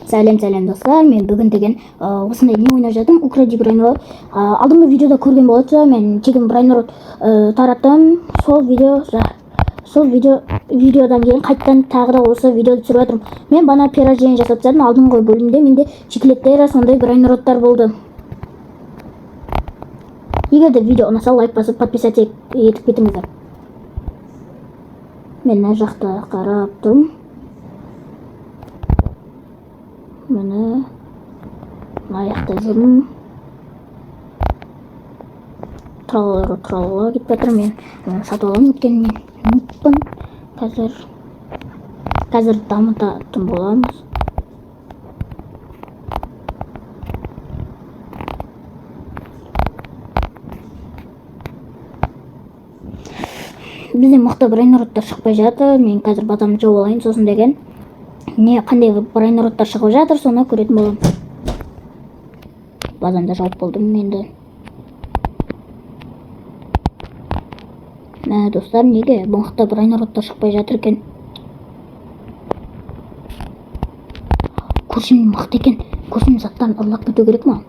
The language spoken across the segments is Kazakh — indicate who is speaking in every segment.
Speaker 1: Сәлем достар, мен бүгін деген осындай не ойнап жатырмын, укради брайнрод. Алдыңғы видеода көрген болса, мен тегін брайнрод тараттым. Сол видеодан кейін қайттан тағы да осы видеоды түсіріп жатырмын. Мен бана пирождение жасап тастадым. Алдыңғы бөлімде менде чеклеттер сондай брайнродтар болды. Егер де видео ұнаса, лайк басып, подписаться етіп кетіңіздер. Мен мына жақта қараптым. Міне аяқта жүрмін. Тралала кетіп жатыр. Мен сатып аламын, өйткені мен ұмытпын. Қазір дамытатын боламыз. Бізде мықты брайнродтар шықпай жатыр. Мен қазір базамды жауып алайын, сосын деген қандай брайнродтар шығып жатыр, соны көретін боламын. Базамда жауып болдым енді. Достар, неге мықты брайнродтар шықпай жатыр екен? Көршім мықты екен. Көршім заттарын ұрлап кету керек ма?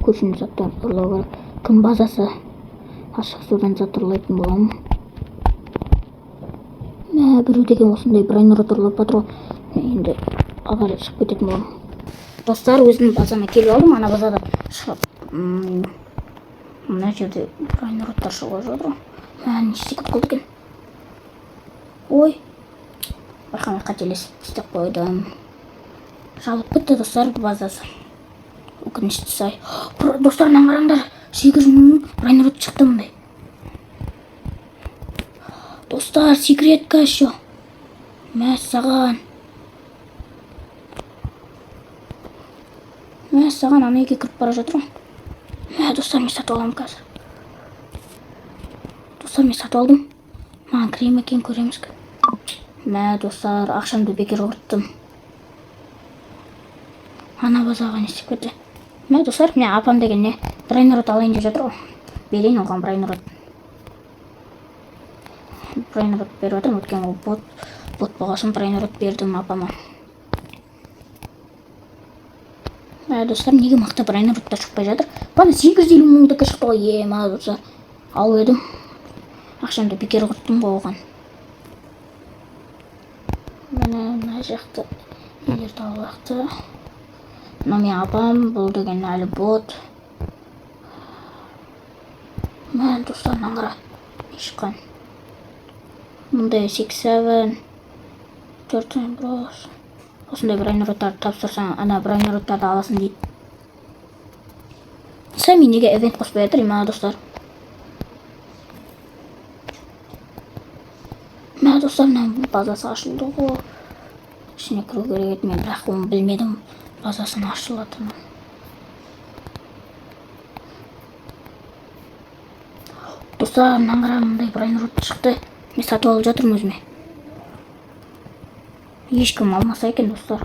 Speaker 1: Көршім заттарын ұрлау керек. Кім базасы? Ашық судан зат ұрлайтын боламын. Біреу деген осындай брайнрод ұрлап жатыр ғой. Енді ағары шығып кететін боламын. Достар, өзімнің базама келіп алдым. Ана базада шығып, мына жерде брайнродтар шығып жатыр. Не секунд қалды екен? Ой, байқамай қателесіп істеп қойдым. Жабылып кетті достар базасы. Өкініштісі-ай. Достар, мынаны қараңдар. 800 брайнрод шықты мындай. Достар, секретка еще. Мәссаған, ана үйге кіріп бара жатыр. Достар, мен сатып аламын қазір. Достар, мен сатып алдым. Маған крем екен, көреміз. Достар, ақшамды бекер құрттым. Ана базаға не істеп кетті. Достар, мен апам деген не брайнрод алайын деп жатыр ғой. Берейін оған брайнрод. Брайнрод беріп жатырмын, өткен ол бот болғасын брайнрод бердім апама. Достар, неге мықты брайнродтар шықпай жатыр? Бана 850 мыңдікі шықты ғой. Достар, алып едім. Ақшамды бекер құрттым ғой оған. Мына жақты елерді алақты. Мына мен апам, бұл деген әлі бот. Достар, мынаны қара. Не шыққан? Мұндай 6-7 4 брос. Осындай брайнродтарды тапсырсаң, ана брайнродтарды аласың дейді. Сами неге эвент қоспай жатыр, достар? Достар, мына базасы ашылды ғой. Ішіне кіру керек еді, мен бірақ оны білмедім базасының ашылатынын. Достар, мынаны қара, мындай брайнрод шықты. Мен сатып алып жатырмын өзіме. Ешкім алмаса екен, достар.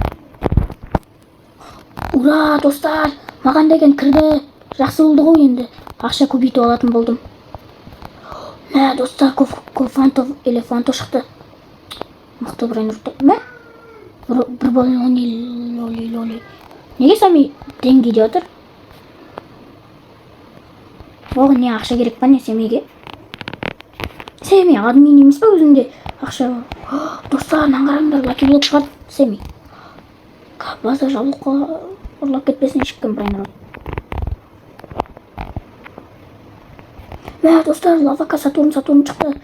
Speaker 1: Ура, достар, маған деген кірді. Жақсы болды ғой, енді ақша көбейтіп алатын болдым. Достар, элефанто шықты. Мықты брайнрод. Бір лоли. Неге сами деньги деп отыр? Оған не ақша керек па не семейге? Семи, админ емес па өзінде ақша? Достар, мынаны қараңдар, лакилок шығады Семи. База жабылып ұрлап кетпесін ешкім брайнрод. Достар, лавака Сатурн шықты.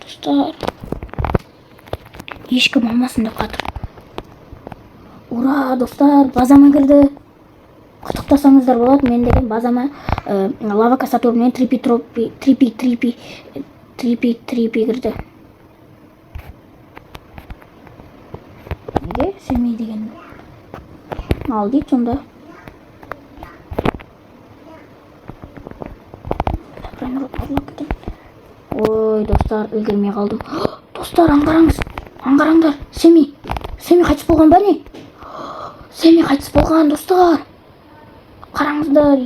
Speaker 1: Достар, ешкім алмасын деп қатыр. Ура, достар, базама кірді. Құттықтасаңыздар болады, мен деген базама лавака Сатурнмен трипи кірді. Неге Семей деген ал дейді сонда. Ой, достар, үлгермей қалдым. Достар, аңғараңдар. Семей қайтыс болған ба не? Семей қайтыс болған, достар. Қараңыздар,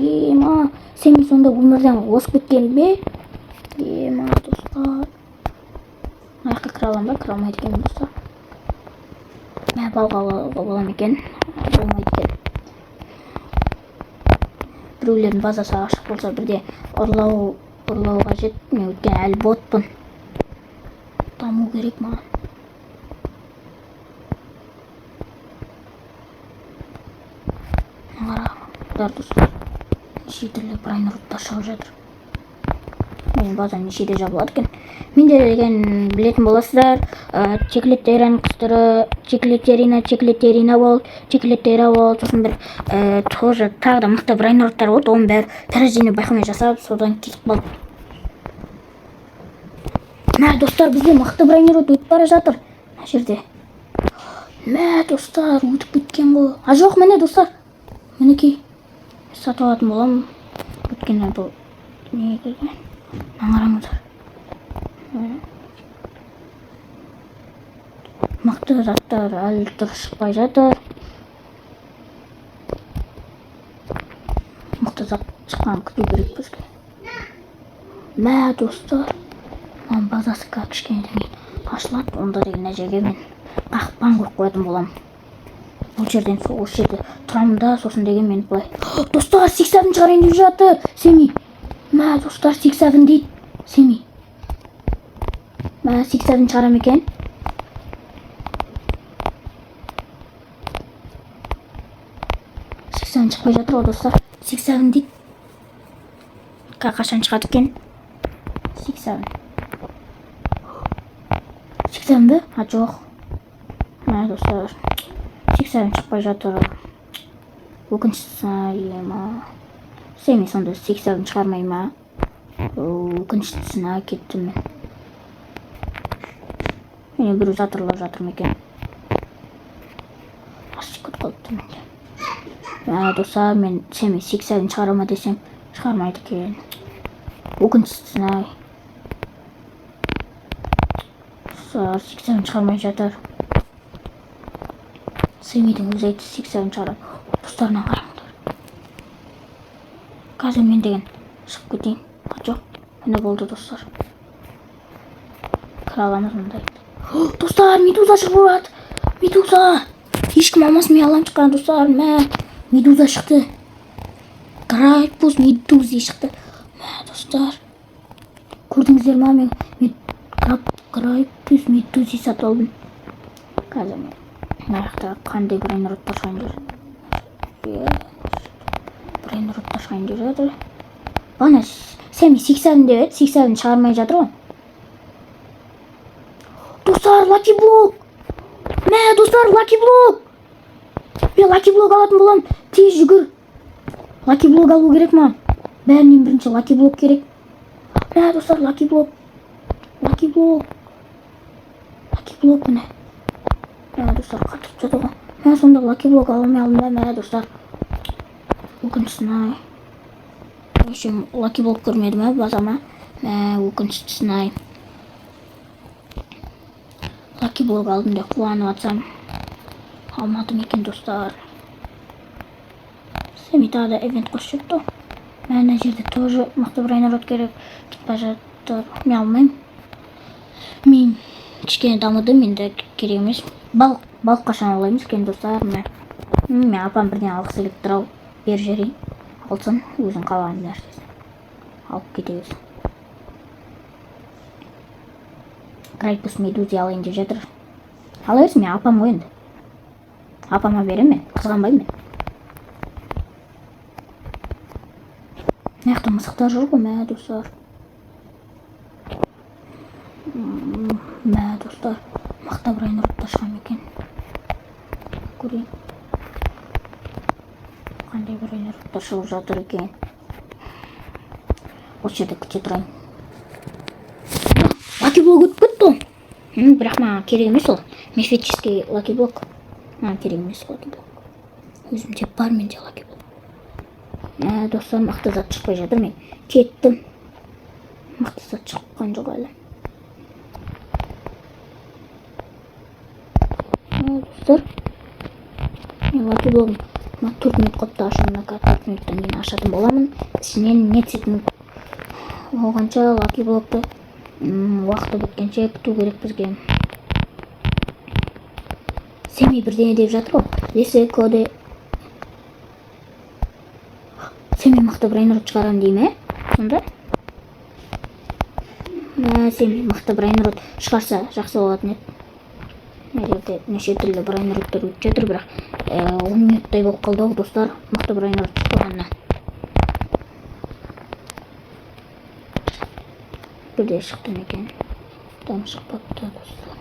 Speaker 1: Семей сонда өмірден озып кеткен бе? Достар. Аяққа кіре аламын ба? Кіре алмайды екенмін, достар. балга болом экен, болмойт экен. Біреулердің базасы ашық болса бірде ұрлау қажет. Мен өйткені әлі ботпын. Даму керек маған. Қараңдар достар, неше түрлі брайнерлықтар шығып жатыр. Менің базам нешеде жабылады екен. Менде деген білетін боласыздар, Чеклеттерин құстыры, Чеклеттерина бол, сосын бір тоже тағы да мықты брайнерлықтар болды. Оның бәрі тәржіне байқамай жасап, содан кетіп қалды. Мә достар, бізде мықты брайнерлық өтіп бара жатыр. Мына жерде. Мә достар, өтіп кеткен ғой. Жоқ, міне достар. Мінекей. Сатып алатын болам. Өткенде бұл не екен? Қараңыздар. Мықты заттар әлі дұрыс шықпай жатыр. Мықты зат шыққан күту керек бізге. Мә достар, маған базасы кішкенеден ашылады. Онда деген жерге мен қақпан қойып қоятын болам. Бұл жерден осы жерде тұрамын да, сосын деген мен былай. Достар, 6-7 шығарайын деп жатыр. Семи. Мә достар, 6-7 дейді. Семи. Мә 6-7 шығарам екен. Шықпай жатыр ғой достар. 6-7 дейді. Қашан шығады екен? 6-7. 6-7 бі? Жоқ. Мә достар, 6-7 шықпай жатыр. Өкініштісі ема. Семи сонда 6-7 шығармай ма? Өкініштісіне кеттім мен. Мен бір жатырлап жатырмын екен. Ашық көт қалыпты менде. Достар, мен Семи 6-7 шығарама десем, шығармайды екен. Өкініштісіне. Достар, 6-7 шығармай жатыр. Семидің өзі айтты 6-7 шығарады. Достарына қараңдар. Қазір мен деген шығып кетейін. Жоқ, міне болды достар. Кіре аламыз мұндай. Достар, медуза шығып жатыр. Медуза. Ешкім алмасын, мен алам шыққан достар. Мә, медуза шықты. Грайпус медузи шықты. Мә достар, көрдіңіздер ма, мен Грайпус медузи сатып алдым. Қазір мен нарықта қандай брайнерлықтар шығайын деп жатыр. Брайнерлықтар шығайын деп жатыр. Бана Семи 6-7 деп еді, 6-7 шығармай жатыр ғой. Достар, лаки блок. Мә достар, лаки блок. Мен лаки блок алатын болам. Тез жүгір. Лаки блок алу керек ма? Бәрінен бірінші лаки блок керек. Мә достар, лаки блок. Лаки блок. Лаки блок міне. Мә достар, қатырып жатыр ғой. Мә сонда лаки блок алмай алдым да, мә достар. Өкініштісін-ай. Өшім лаки блок көрмедім ә базама. Мә өкініштісін-ай. Лаки блок алдым деп қуанып атсам. Алмадым екен достар. Семи тағы да эвент қосып жатты. Мына жерде тоже мықты брайнерлық керек. Кетпей жатыр. Мен алмаймын. Мен кішкене дамыдым, енді керек емес. Балық қашан алаймыз екен достар. Мен апам бірден алғысы келіп тұр ау. Бер жерейін. Алсын, өзің қалаған нәрсесін. Алып кете берсін. Грайпус медузи алайын деп жатыр. Ала берсін, мен апам ғой енді. Апама берем мен, қызғанбаймын мен. Маяқта мысықтар жүр ғой, мә достар. Мә достар, мақта брайнерлықтар шығам екен. Көрейін. Қандай брайнерлықтар шығып жатыр екен. Осы жерде күте тұрайын. Лаки блок өтіп кетті. Бірақ маған керек емес ол. Мифический лаки блок. Керек емес лаки блок. Өзімде бар менде лаки блок. Достар, мықты зат шықпай жатыр, мен кеттім. Мықты зат шыққан жоқ әлі. Достар, мен лаки блогым 4 минут қопты ашамын, 4 минуттан кейін ашатын боламын. Ішінен не түсетін болғанша лаки блокты уақыты біткенше күту керек бізге. Semih бірдеңе деп жатыр ғой. Лесекоде. Semih мықты брейнрот шығарам дейме? Сонда? Semih мықты брейнрот шығарса жақсы болатын еді. Мына жерде неше түрлі брейнроттар өтіп жатыр, бірақ 10 минуттай болып қалды достар, мықты брейнрот шықпағанына. Бірде шықты екен. Там шықпапты достар.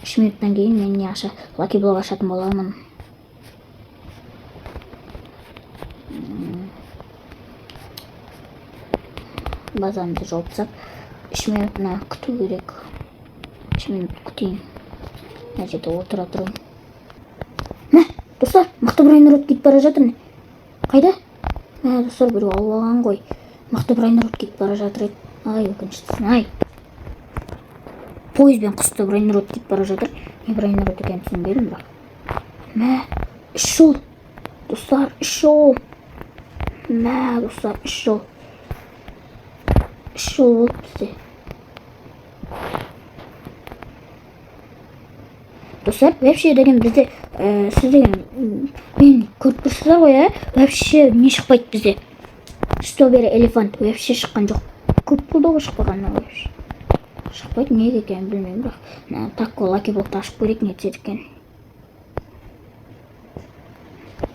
Speaker 1: 3 минуттан кейін мен не аша, Lucky Block ашатын боламын. Базамды жолтсақ 3 минутына күту керек. 3 минут күтейін. Мына жерде отыра тұрмын. Мә, достар, мықты брейнрот кетіп бара жатыр. Қайда? Мә, достар, біреу алып алған ғой. Мықты брейнрот кетіп бара жатыр еді. Ай, өкініштісін, ай. Пойызбен құсты брейнрот кетіп бара жатыр. Не брейнрот екенін түсінбедім, бірақ. Мә, 3 жол. Достар, 3 жол. Мә, достар, 3 жол. 3 жол болды бізде. Достар, вообще деген бізде, сіз деген, мен көріп тұрсыздар ғой, вообще не шықпайды бізде. Strawberry Elephant вообще шыққан жоқ. Көп болды ғой шықпағаннан вообще. Шықпайды, неге екенін білмеймін, бірақ такко Lucky Block'ты ашып көрейік, не түседі екен.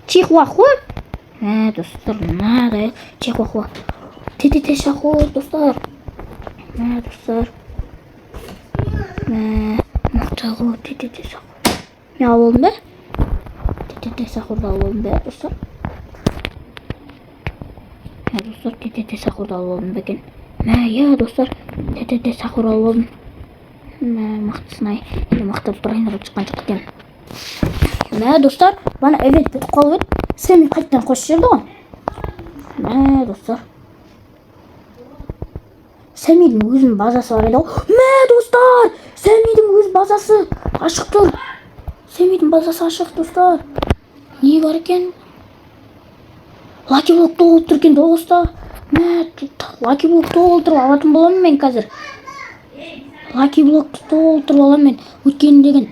Speaker 1: Чихуахуа? Достар, мынада чихуахуа. Те-те-те шахуа, достар. Достар. Мақтағу, те-те-те шахуа. Не алып алдым ба? Те-те-те шахуарды алып алдым ба, достар? Достар, те-те-те шахуарды алып алдым ба екен? Достар, те-те-те шахуарды алып алдым. Мақтысын ай, енді мақта брейнрот шыққан жоқ екен. Достар, бана эвент бітіп қалып еді. Semih қайттан қосып жіберді ғой. Достар. Semih'дің өзінің базасы бар еді ғой. Достар, Semih'дің өз базасы ашық тұр. Semih'дің базасы ашық, достар. Не бар екен? Lucky Block толып тұр екен, достар. Lucky Block толтырып алатын боламын мен қазір. Lucky Block толтырып аламын мен. Өткені деген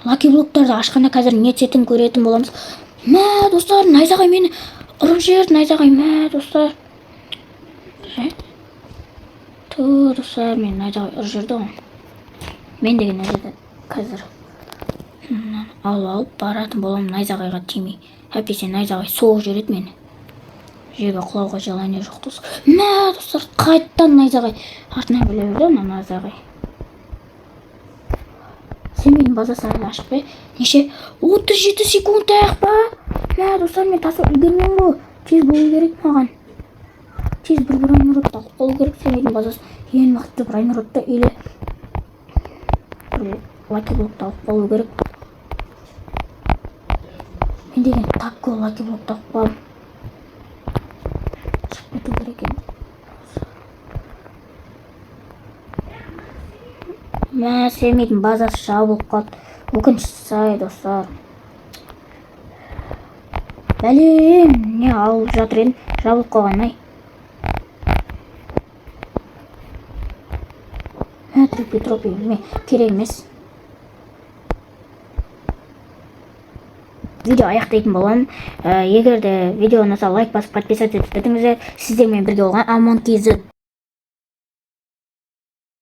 Speaker 1: Lucky Block'тарды ашқанда қазір не түсетін көретін боламыз. Достар, найзағай мені ұрып жіберді, найзағай. Достар. Достар, мен найзағай ұрып жіберді ғой. Мен деген найзағай қазір алып баратын боламын, найзағайға тимей. Әйтпесе найзағай соғып жібереді мені. Жерге құлауға желание жоқ, достар. Достар, қайттан найзағай артынан біле берді ана найзағай. Semih'дің базасы әлі ашық па? Неше? 37 секунд аяқ па? Достар, мен тасып үлгермеймін ғой. Тез болу керек маған. Тез бір брейнротты алып қалу керек. Semih'дің базасы ең мықты брейнротты или Lucky Block'ты алып қалу керек. Мен деген такко Lucky Block'ты алып қалып шығып кету керек екен. Semih'дің базасы жабылып қалды. Өкініштісі ай, достар. Бәлем, не алып жатыр едім, жабылып қалған ай. Тропи, білме, керек емес. Видео аяқтайтын боламын. Егер де видео ұнаса лайк басып подписаться етіп өтіңіздер. Сіздермен бірге болған Amon KZ.